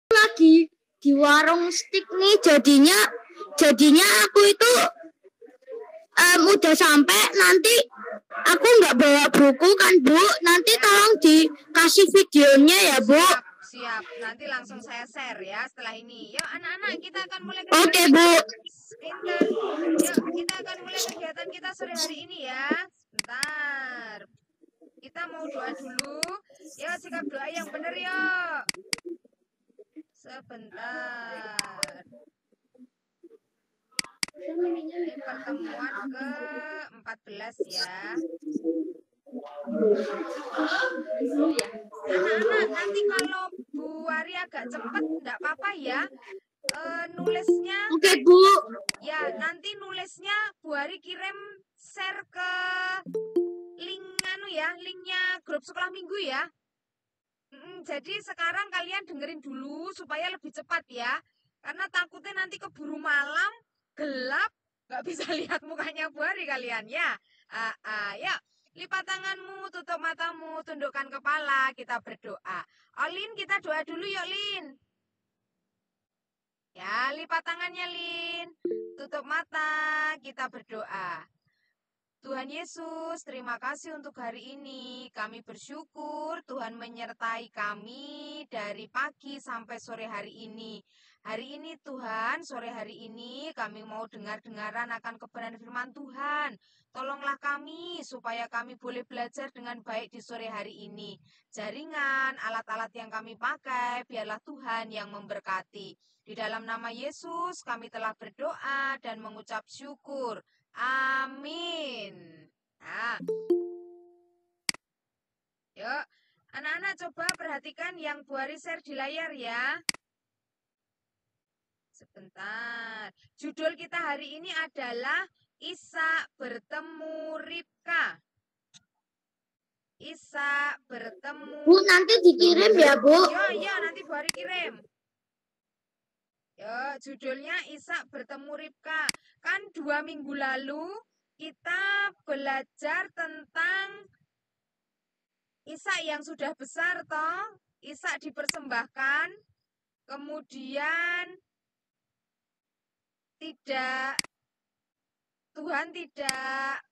lagi di warung steak nih, jadinya aku itu udah sampai, nanti aku nggak bawa buku kan Bu, nanti tolong dikasih videonya ya Bu. Siap, nanti langsung saya share ya setelah ini. Yuk anak-anak, kita akan mulai Oke Bu. Yuk kita akan mulai kegiatan kita sore hari ini ya. Sebentar, kita mau doa dulu. Yuk sikap doa yang benar yuk. Sebentar. Ini pertemuan ke-14 ya. Anak-anak, nanti kalau Bu Wari agak cepat enggak apa-apa ya. Nulisnya. Oke Bu. Ya, nanti nulisnya Bu Wari kirim share ke linknya grup sekolah minggu ya. Jadi sekarang kalian dengerin dulu supaya lebih cepat ya. Karena takutnya nanti keburu malam, gelap, nggak bisa lihat mukanya Bu Hari kalian ya. Ya, lipat tanganmu, tutup matamu, tundukkan kepala, kita berdoa. Olin, kita doa dulu yuk Lin. Ya, lipat tangannya Lin. Tutup mata, kita berdoa. Tuhan Yesus, terima kasih untuk hari ini. Kami bersyukur Tuhan menyertai kami dari pagi sampai sore hari ini. Hari ini Tuhan, sore hari ini kami mau dengar-dengaran akan kebenaran firman Tuhan. Tolonglah kami supaya kami boleh belajar dengan baik di sore hari ini. Jaringan, alat-alat yang kami pakai, biarlah Tuhan yang memberkati. Di dalam nama Yesus kami telah berdoa dan mengucap syukur. Amin. Nah, yuk, anak-anak coba perhatikan yang Bu Ari share di layar ya. Sebentar. Judul kita hari ini adalah Ishak bertemu Ribka. Ishak bertemu. Bu, nanti dikirim ya Bu. Yo, nanti Bu Ari kirim. Yo, judulnya Ishak bertemu Ribka. Kan 2 minggu lalu kita belajar tentang Ishak yang sudah besar toh, Ishak dipersembahkan, kemudian Tuhan tidak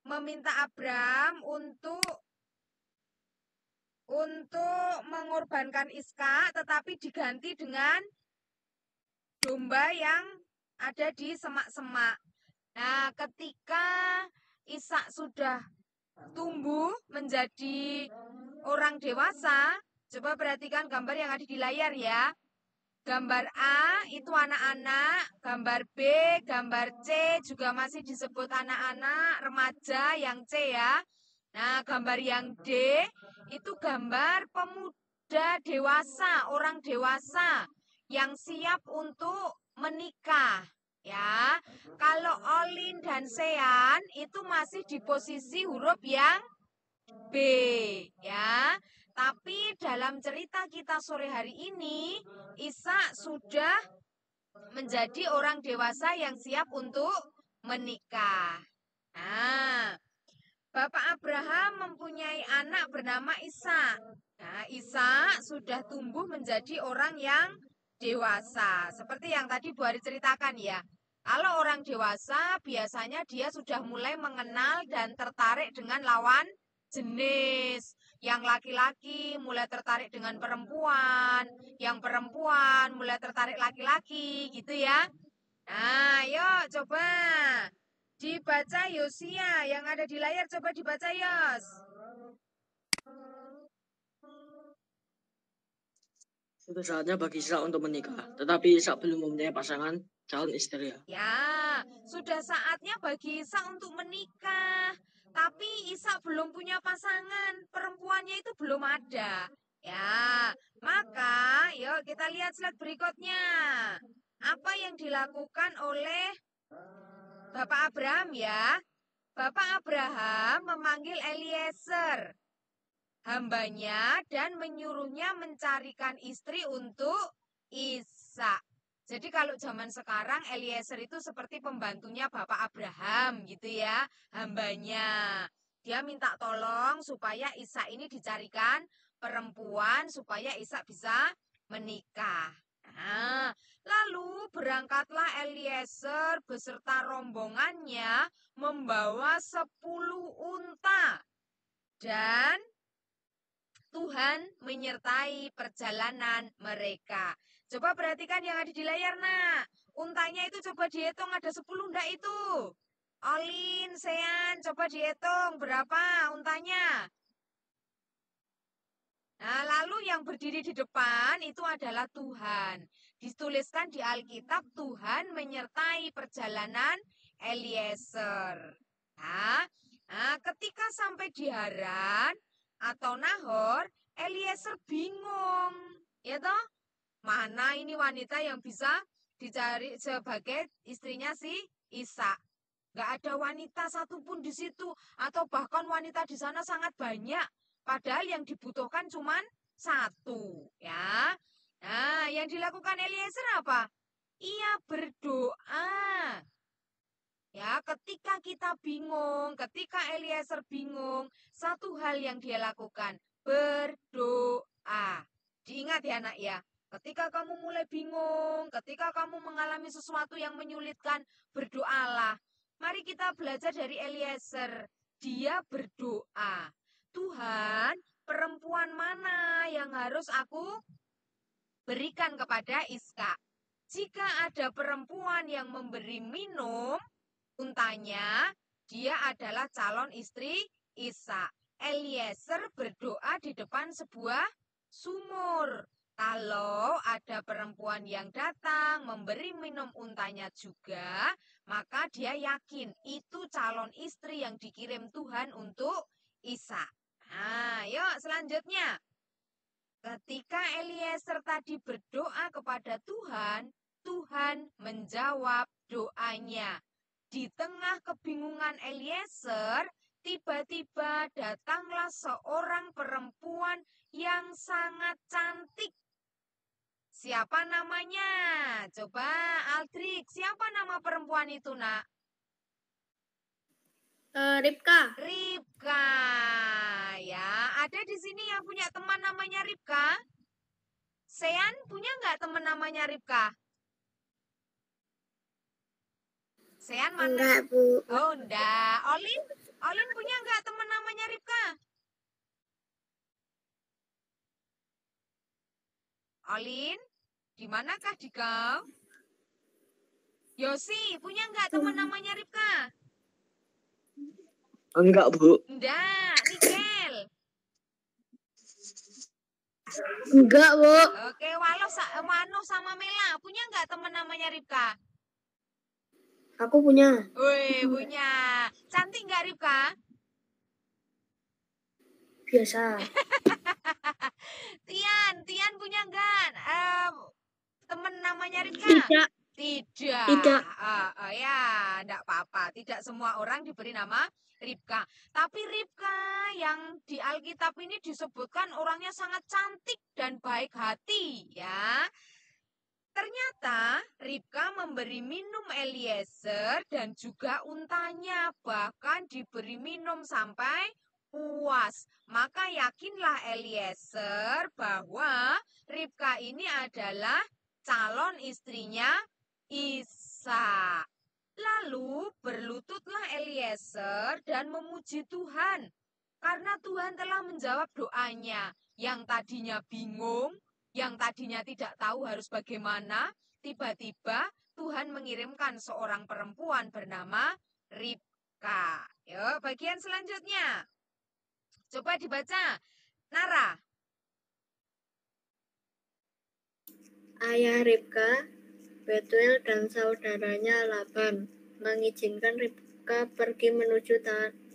meminta Abraham untuk mengorbankan Ishak, tetapi diganti dengan domba yang ada di semak-semak. Nah, ketika Ishak sudah tumbuh menjadi orang dewasa, coba perhatikan gambar yang ada di layar ya. Gambar A itu anak-anak, gambar B, gambar C juga masih disebut anak-anak, remaja yang C ya. Nah, gambar yang D itu gambar pemuda dewasa, orang dewasa yang siap untuk menikah. Ya, kalau Olin dan Sean itu masih di posisi huruf yang B, ya. Tapi dalam cerita kita sore hari ini, Ishak sudah menjadi orang dewasa yang siap untuk menikah. Nah, Bapak Abraham mempunyai anak bernama Ishak. Nah, Ishak sudah tumbuh menjadi orang yang dewasa. Seperti yang tadi Bu Ari ceritakan ya. Kalau orang dewasa biasanya dia sudah mulai mengenal dan tertarik dengan lawan jenis. Yang laki-laki mulai tertarik dengan perempuan, yang perempuan mulai tertarik laki-laki gitu ya. Nah, yuk coba dibaca Yosia yang ada di layar, coba dibaca Yos. Sudah saatnya bagi Ishak untuk menikah, tetapi Ishak belum mempunyai pasangan calon istri. Ya, sudah saatnya bagi Ishak untuk menikah. Tapi Ishak belum punya pasangan, perempuannya itu belum ada. Ya, maka yuk kita lihat slide berikutnya. Apa yang dilakukan oleh Bapak Abraham ya? Bapak Abraham memanggil Eliezer, hambanya, dan menyuruhnya mencarikan istri untuk Ishak. Jadi kalau zaman sekarang Eliezer itu seperti pembantunya Bapak Abraham gitu ya, hambanya. Dia minta tolong supaya Ishak ini dicarikan perempuan supaya Ishak bisa menikah. Nah, lalu berangkatlah Eliezer beserta rombongannya membawa 10 unta. Dan Tuhan menyertai perjalanan mereka. Coba perhatikan yang ada di layar, nak. Untanya itu coba dihitung, ada 10 enggak itu? Olin, Sean, coba dihitung berapa untanya? Nah, lalu yang berdiri di depan itu adalah Tuhan. Dituliskan di Alkitab, Tuhan menyertai perjalanan Eliezer. Nah, ketika sampai di Haran atau Nahor, Eliezer bingung. Ya toh? Mana ini wanita yang bisa dicari sebagai istrinya si Ishak? Gak ada wanita satupun di situ. Atau bahkan wanita di sana sangat banyak. Padahal yang dibutuhkan cuma 1, ya. Nah, yang dilakukan Eliezer apa? Ia berdoa. Ya, ketika kita bingung, ketika Eliezer bingung, satu hal yang dia lakukan, berdoa. Diingat ya, nak ya. Ketika kamu mulai bingung, ketika kamu mengalami sesuatu yang menyulitkan, berdoalah. Mari kita belajar dari Eliezer. Dia berdoa. Tuhan, perempuan mana yang harus aku berikan kepada Ishak? Jika ada perempuan yang memberi minum untanya, dia adalah calon istri Ishak. Eliezer berdoa di depan sebuah sumur. Kalau ada perempuan yang datang memberi minum untanya juga, maka dia yakin itu calon istri yang dikirim Tuhan untuk Ishak. Nah, yuk selanjutnya. Ketika Eliezer tadi berdoa kepada Tuhan, Tuhan menjawab doanya. Di tengah kebingungan Eliezer, tiba-tiba datanglah seorang perempuan yang sangat cantik. Siapa namanya? Coba Aldrik, siapa nama perempuan itu, nak? Ribka. Ribka. Ya, ada di sini yang punya teman namanya Ribka? Sean punya nggak teman namanya Ribka? Sean mana? Enggak, Bu. Oh, enggak. Olin punya nggak teman namanya Ribka? Olin, di manakah kau? Yosi, punya nggak teman namanya Ribka? Enggak, Bu. Enggak. Nikel. Enggak, Bu. Oke, Wano sama Mela, punya nggak teman namanya Ribka? Aku punya. Wih, punya. Cantik nggak Ribka? Biasa. Tian punya nggak teman namanya Ribka? Tidak. Tidak. Ya, enggak apa-apa. Tidak semua orang diberi nama Ribka. Tapi Ribka yang di Alkitab ini disebutkan orangnya sangat cantik dan baik hati, ya. Ternyata Ribka memberi minum Eliezer dan juga untanya, bahkan diberi minum sampai puas. Maka yakinlah Eliezer bahwa Ribka ini adalah calon istrinya Ishak. Lalu berlututlah Eliezer dan memuji Tuhan karena Tuhan telah menjawab doanya. Yang tadinya bingung, yang tadinya tidak tahu harus bagaimana, tiba-tiba Tuhan mengirimkan seorang perempuan bernama Ribka. Yuk, bagian selanjutnya. Coba dibaca. Nara. Ayah Ribka, Betuel dan saudaranya Laban mengizinkan Ribka pergi menuju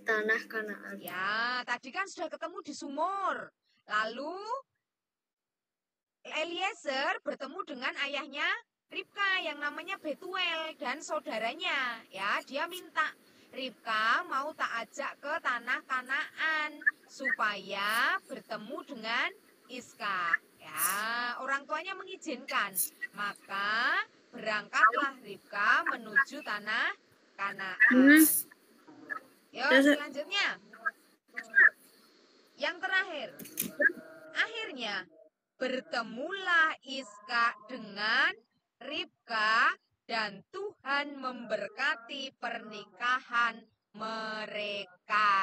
tanah Kanaan. Ya, tadi kan sudah ketemu di sumur. Lalu Eliezer bertemu dengan ayahnya Ribka yang namanya Betuel dan saudaranya. Ya, dia minta Ribka mau tak ajak ke tanah Kanaan supaya bertemu dengan Ishak. Ya, orang tuanya mengizinkan. Maka berangkatlah Ribka menuju tanah Kanaan. Yuk, selanjutnya. Yang terakhir. Akhirnya bertemulah Iska dengan Ribka dan Tuhan memberkati pernikahan mereka.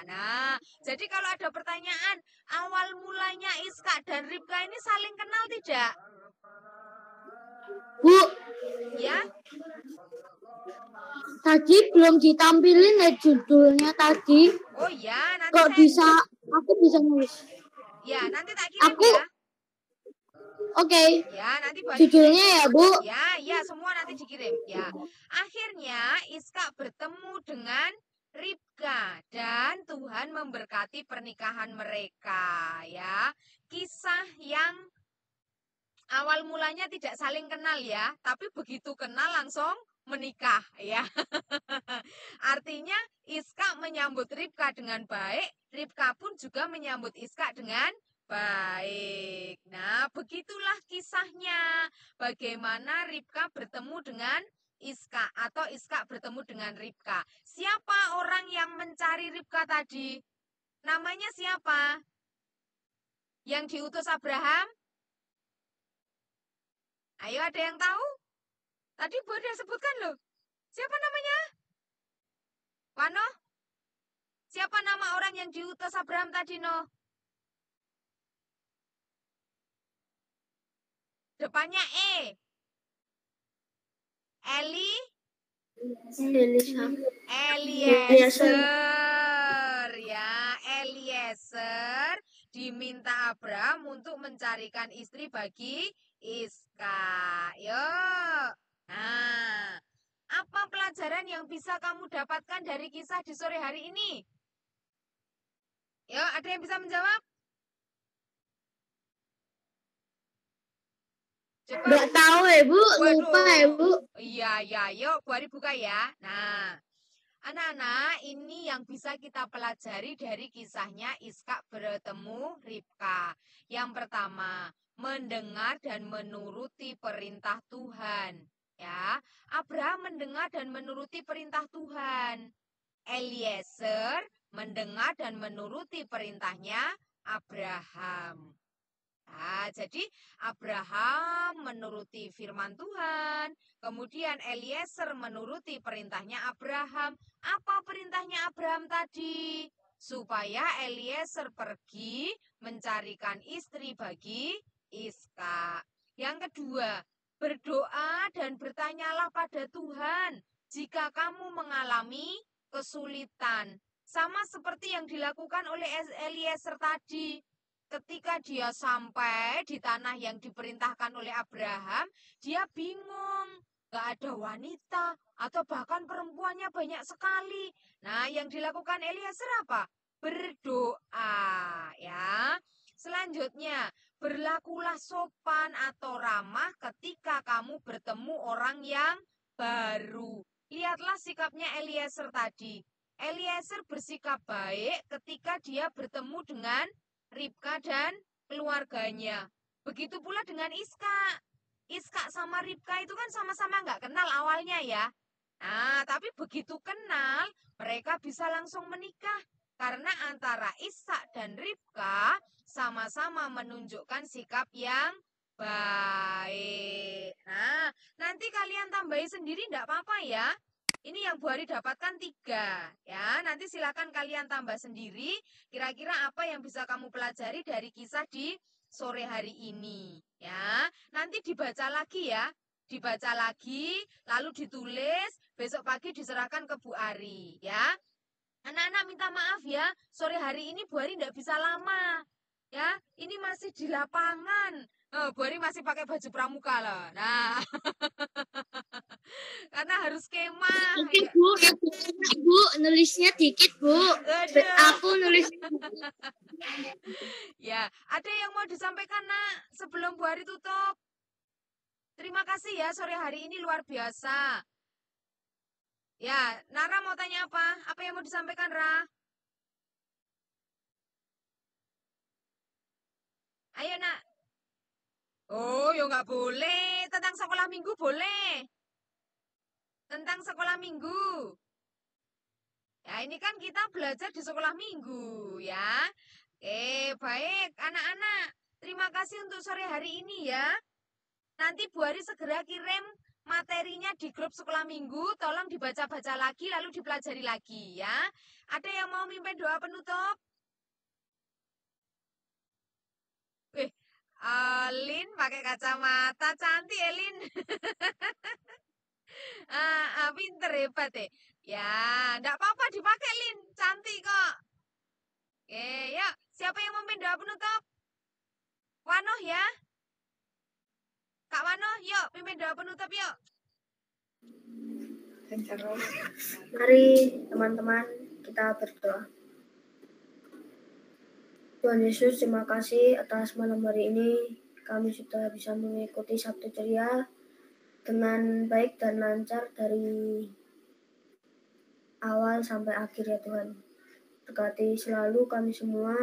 Nah, jadi kalau ada pertanyaan, awal mulanya Iska dan Ribka ini saling kenal tidak? Bu, Ya, tadi belum ditampilin ya judulnya tadi. oh ya, nanti Kok bisa, aku bisa nulis. Ya, nanti tak kirim Aku, ya. Oke. Ya, nanti buat Judulnya ya, Bu. Ya, semua nanti dikirim. Ya, akhirnya Iska bertemu dengan Ribka dan Tuhan memberkati pernikahan mereka. Ya, kisah yang awal mulanya tidak saling kenal ya, tapi begitu kenal langsung menikah ya. Artinya Iska menyambut Ribka dengan baik, Ribka pun juga menyambut Iska dengan baik. Nah, begitulah kisahnya. Bagaimana Ribka bertemu dengan Iska atau Iska bertemu dengan Ribka. Siapa orang yang mencari Ribka tadi? Namanya siapa? Yang diutus Abraham? Ayo, ada yang tahu? Tadi Bu udah sebutkan loh. Siapa namanya? Wano? Siapa nama orang yang diutus Abraham tadi, No? Depannya E. Eliezer. Ya, Eliezer diminta Abraham untuk mencarikan istri bagi Iska. Yuk. Nah, apa pelajaran yang bisa kamu dapatkan dari kisah di sore hari ini? Yuk, ada yang bisa menjawab? Coba. Nggak tahu ya, Bu. Waduh. Lupa ya, Bu. Iya, yuk Bu Ari buka ya. Nah, anak-anak, ini yang bisa kita pelajari dari kisahnya Iska bertemu Ribka. Yang pertama, mendengar dan menuruti perintah Tuhan. Ya, Abraham mendengar dan menuruti perintah Tuhan. Eliezer mendengar dan menuruti perintahnya Abraham. Nah, jadi Abraham menuruti firman Tuhan, kemudian Eliezer menuruti perintahnya Abraham. Apa perintahnya Abraham tadi? Supaya Eliezer pergi mencarikan istri bagi Iska. Yang kedua, berdoa dan bertanyalah pada Tuhan jika kamu mengalami kesulitan. Sama seperti yang dilakukan oleh Eliezer tadi. Ketika dia sampai di tanah yang diperintahkan oleh Abraham, dia bingung. Gak ada wanita atau bahkan perempuannya banyak sekali. Nah, yang dilakukan Eliezer apa? Berdoa, ya. Selanjutnya, berlakulah sopan atau ramah ketika kamu bertemu orang yang baru. Lihatlah sikapnya Eliezer tadi. Eliezer bersikap baik ketika dia bertemu dengan Ribka dan keluarganya. Begitu pula dengan Iska. Iska sama Ribka itu kan sama-sama nggak kenal awalnya ya. Nah, tapi begitu kenal, mereka bisa langsung menikah. Karena antara Ishak dan Ribka sama-sama menunjukkan sikap yang baik. Nah, nanti kalian tambahi sendiri enggak apa-apa ya. Ini yang Bu Ari dapatkan 3 ya. Nanti silakan kalian tambah sendiri. Kira-kira apa yang bisa kamu pelajari dari kisah di sore hari ini ya. Nanti dibaca lagi ya. Dibaca lagi, lalu ditulis, besok pagi diserahkan ke Bu Ari ya. Anak-anak minta maaf ya, sore hari ini Bu Ari enggak bisa lama. Ya, ini masih di lapangan. Bu Ari masih pakai baju pramuka loh. Nah, karena harus kemah. Dikit, Bu. Bu, nulisnya dikit, Bu. Aduh. Aku nulis. Ya, ada yang mau disampaikan, Nak, sebelum Bu Ari tutup? Terima kasih ya, sore hari ini luar biasa. Ya, Nara mau tanya apa? Apa yang mau disampaikan, Ra? Ayo, Nak. Oh, ya nggak boleh. Tentang sekolah minggu boleh. Tentang sekolah minggu. Ya, ini kan kita belajar di sekolah minggu, ya. Baik, anak-anak. Terima kasih untuk sore hari ini ya. Nanti Bu Ari segera kirim materinya di grup sekolah minggu. Tolong dibaca-baca lagi lalu dipelajari lagi ya. Ada yang mau mimpin doa penutup? Lin pakai kacamata, cantik Elin. Pinter, hebat ya. Ya, enggak apa-apa dipakai Lin, cantik kok. Oke, yuk. Siapa yang memimpin doa penutup? Wanoh ya. Kak Wanoh, yuk pimpin doa penutup yuk. Mari teman-teman kita berdoa. Tuhan Yesus, terima kasih atas malam hari ini. Kami sudah bisa mengikuti Sabtu Ceria dengan baik dan lancar dari awal sampai akhir ya Tuhan. Berkati selalu kami semua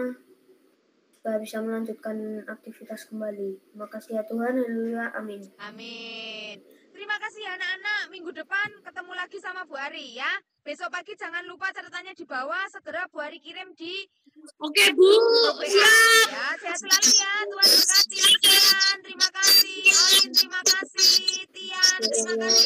supaya bisa melanjutkan aktivitas kembali. Terima kasih ya Tuhan. Haleluya. Amin. Amin. Terima kasih ya anak-anak. Minggu depan ketemu lagi sama Bu Ari ya. Besok pagi jangan lupa catatannya di bawah. Segera Bu Ari kirim di Oke, Bu. Siap. ya. Sehat selalu ya. Tuhan berkati. Sehat. Terima kasih. Olin terima kasih. Tian terima kasih.